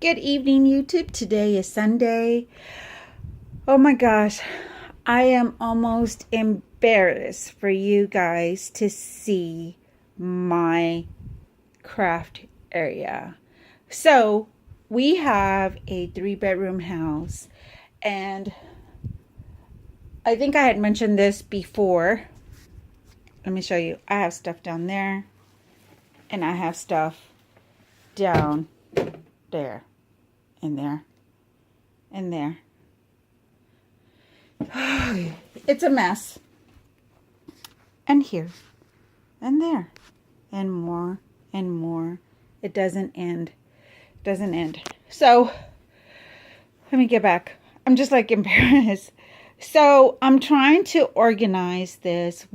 Good evening, YouTube. Today is Sunday. Oh my gosh, I am almost embarrassed for you guys to see my craft area. So, we have a 3-bedroom house, and I think I had mentioned this before. Let me show you. I have stuff down there, and I have stuff down there, and there, and there. It's a mess. And here, and there, and more, and more. It doesn't end. It doesn't end. So, let me get back. I'm just like embarrassed. So, I'm trying to organize this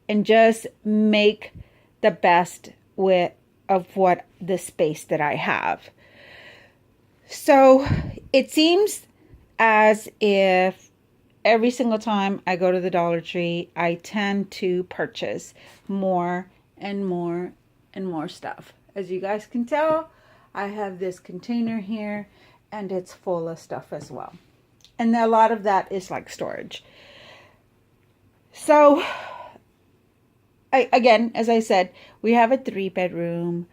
and just make the best of what the space that I have. So, it seems as if every single time I go to the Dollar Tree, I tend to purchase more and more and more stuff. As you guys can tell, I have this container here and it's full of stuff as well. And a lot of that is like storage. So, again, as I said, we have a 3-bedroom,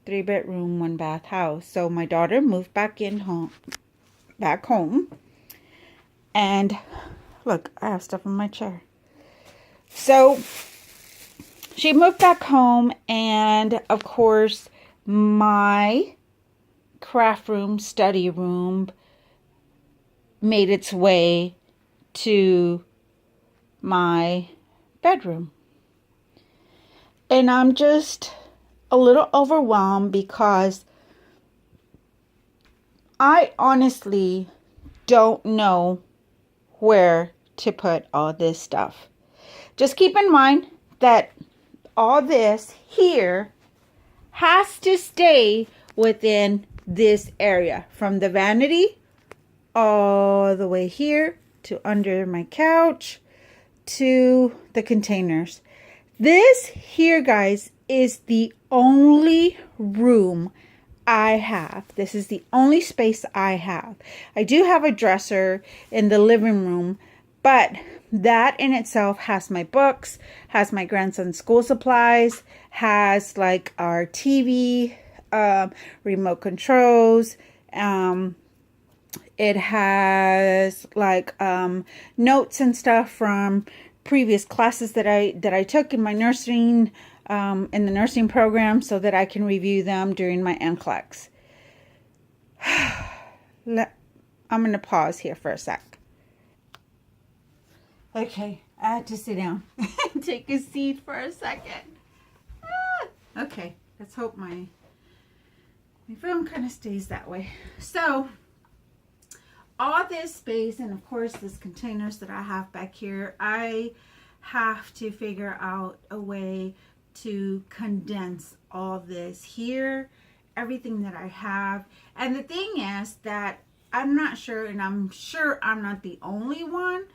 1-bath house. So my daughter moved back home, and look, I have stuff in my chair. So she moved back home, and of course my craft room, study room made its way to my bedroom, and I'm just a little overwhelmed because I honestly don't know where to put all this stuff. Just keep in mind that all this here has to stay within this area, from the vanity all the way here to under my couch to the containers. This here, guys, is the only room I have. This is the only space I have. I do have a dresser in the living room, but that in itself has my books, has my grandson's school supplies, has like our TV, remote controls. It has like notes and stuff from previous classes that I took in my nursing. In the nursing program, so that I can review them during my NCLEX. I'm going to pause here for a sec. Okay, I had to sit down and take a seat for a second. Okay, let's hope my film kind of stays that way. So, all this space, and of course this containers that I have back here, I have to figure out a way to condense all this here, everything that I have. And the thing is that I'm not sure, and I'm sure I'm not the only one,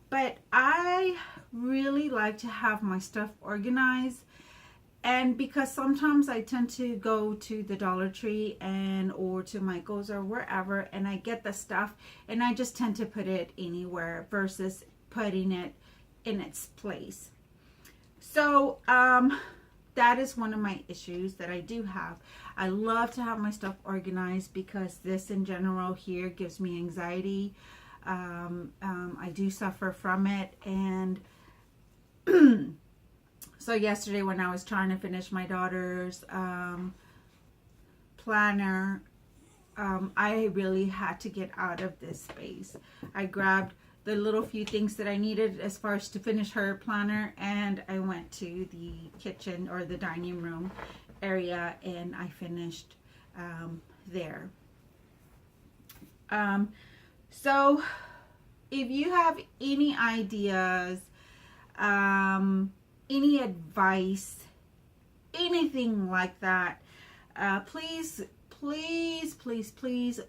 but I really like to have my stuff organized. And because sometimes I tend to go to the Dollar Tree or to Michael's or wherever, and I get the stuff and I just tend to put it anywhere versus putting it in its place. So, that is one of my issues that I do have. I love to have my stuff organized because this in general here gives me anxiety. I do suffer from it. And so yesterday when I was trying to finish my daughter's planner, I really had to get out of this space. I grabbed the little few things that I needed as far as to finish her planner, and I went to the kitchen or the dining room area and I finished there. So if you have any ideas, any advice, anything like that, please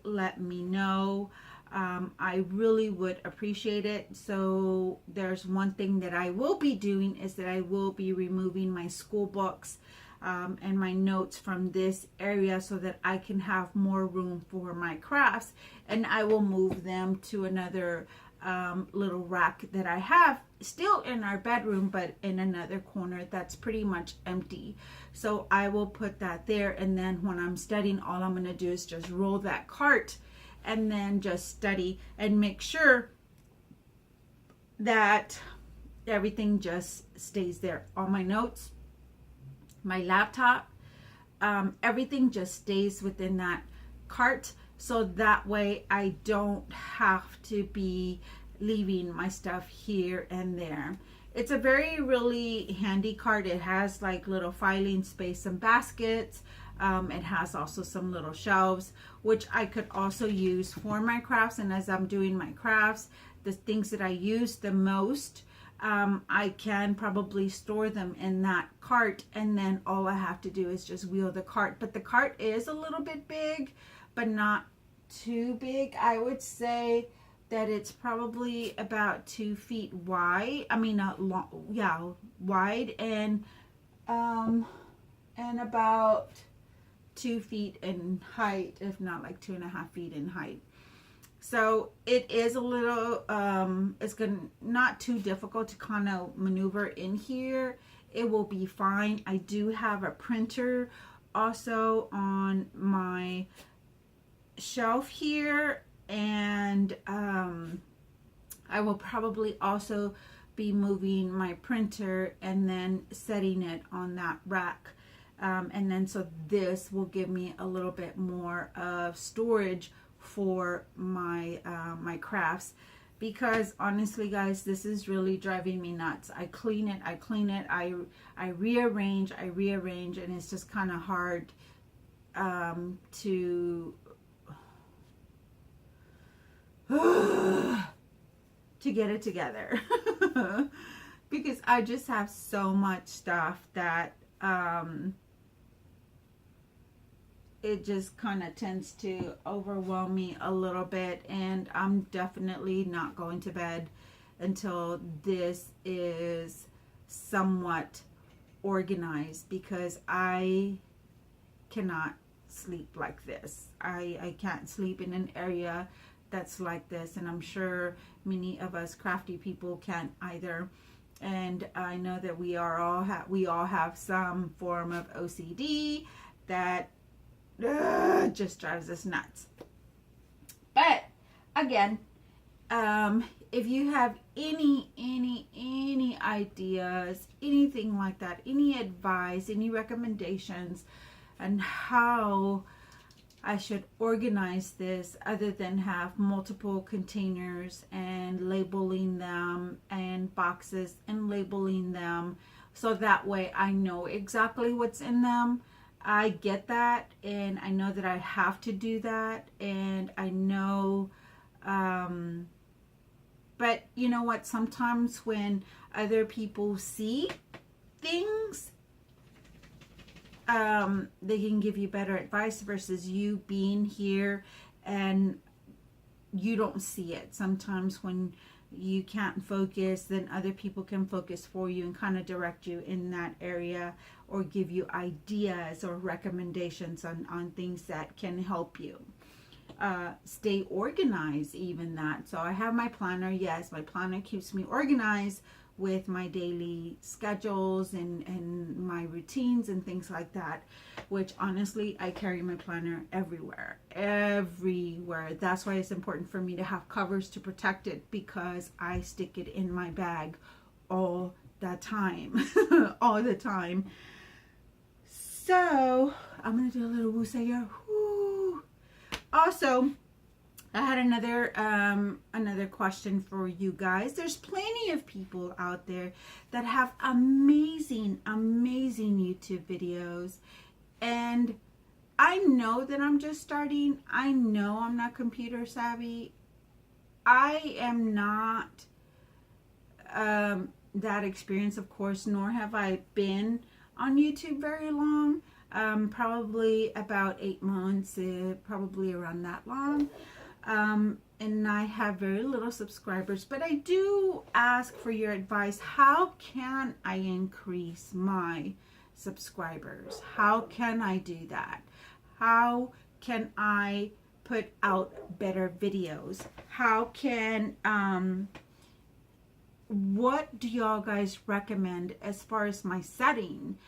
let me know. I really would appreciate it. So there's one thing that I will be doing is that I will be removing my school books and my notes from this area so that I can have more room for my crafts, and I will move them to another little rack that I have still in our bedroom, but in another corner that's pretty much empty. So I will put that there, and then when I'm studying, all I'm going to do is just roll that cart and then just study and make sure that everything just stays there. All my notes, my laptop, everything just stays within that cart, so that way I don't have to be leaving my stuff here and there. It's a really handy cart. It has like little filing space and baskets. It has also some little shelves, which I could also use for my crafts. And as I'm doing my crafts, the things that I use the most, I can probably store them in that cart, and then all I have to do is just wheel the cart. But the cart is a little bit big, but not too big. I would say that it's probably about 2 feet wide. I mean, not long, yeah, wide, and about 2 feet in height, if not like 2.5 feet in height. So it is a little, it's not too difficult to kind of maneuver in here. It will be fine. I do have a printer also on my shelf here, and I will probably also be moving my printer and then setting it on that rack. And then so this will give me a little bit more of storage for my my crafts, because honestly guys, this is really driving me nuts. I clean it, I rearrange, and it's just kind of hard to get it together because I just have so much stuff that it just kind of tends to overwhelm me a little bit, and I'm definitely not going to bed until this is somewhat organized, because I cannot sleep like this. I can't sleep in an area that's like this, and I'm sure many of us crafty people can't either. And I know that we all have some form of OCD that just drives us nuts. But again, if you have any ideas, anything like that, any advice, any recommendations on how I should organize this, other than have multiple containers and labeling them, and boxes and labeling them, so that way I know exactly what's in them. I get that, and I know that I have to do that, and I know, but you know what, sometimes when other people see things, they can give you better advice versus you being here and you don't see it. Sometimes when you can't focus, then other people can focus for you and kind of direct you in that area, or give you ideas or recommendations on things that can help you stay organized, even that. So I have my planner. Yes, my planner keeps me organized with my daily schedules and my routines and things like that, which honestly, I carry my planner everywhere. That's why it's important for me to have covers to protect it, because I stick it in my bag all the time. All the time. So I'm gonna do a little woosah here. Woo. Also, I had another question for you guys. There's plenty of people out there that have amazing YouTube videos, and I know that I'm just starting. I know I'm not computer savvy. I am not that experienced, of course, nor have I been on YouTube very long. Probably about 8 months, probably around that long. And I have very little subscribers, but I do ask for your advice. How can I increase my subscribers? How can I do that? How can I put out better videos? How can, what do y'all guys recommend as far as my setting,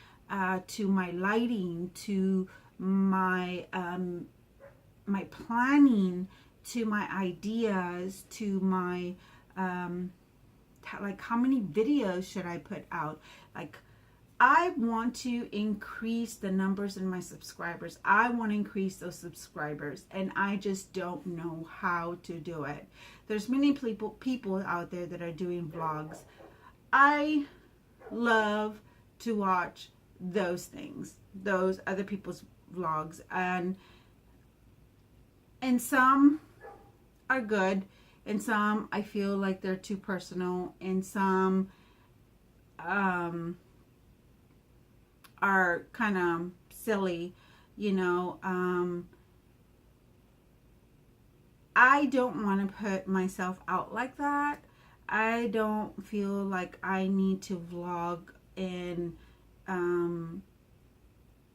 to my lighting, to my, my planning, to my ideas, to my, like how many videos should I put out? Like, I want to increase the numbers in my subscribers. I want to increase those subscribers, and I just don't know how to do it. There's many people out there that are doing vlogs. I love to watch those things, those other people's vlogs, and some are good, and some I feel like they're too personal, and some are kind of silly, you know. I don't want to put myself out like that. I don't feel like I need to vlog and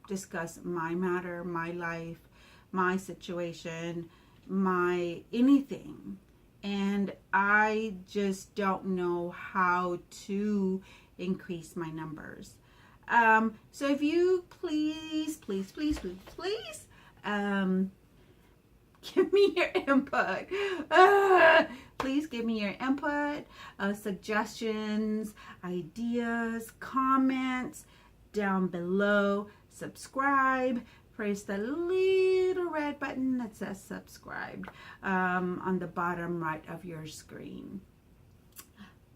discuss my matter, my life, my situation, my anything. And I just don't know how to increase my numbers. So if you please, give me your input. Please give me your input, suggestions, ideas, comments down below. Subscribe. Press the little red button that says subscribed on the bottom right of your screen.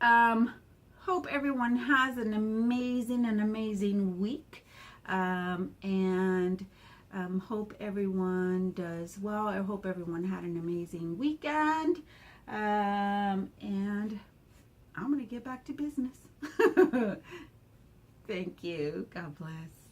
Hope everyone has an amazing week, and hope everyone does well. I hope everyone had an amazing weekend, and I'm gonna get back to business. Thank you. God bless.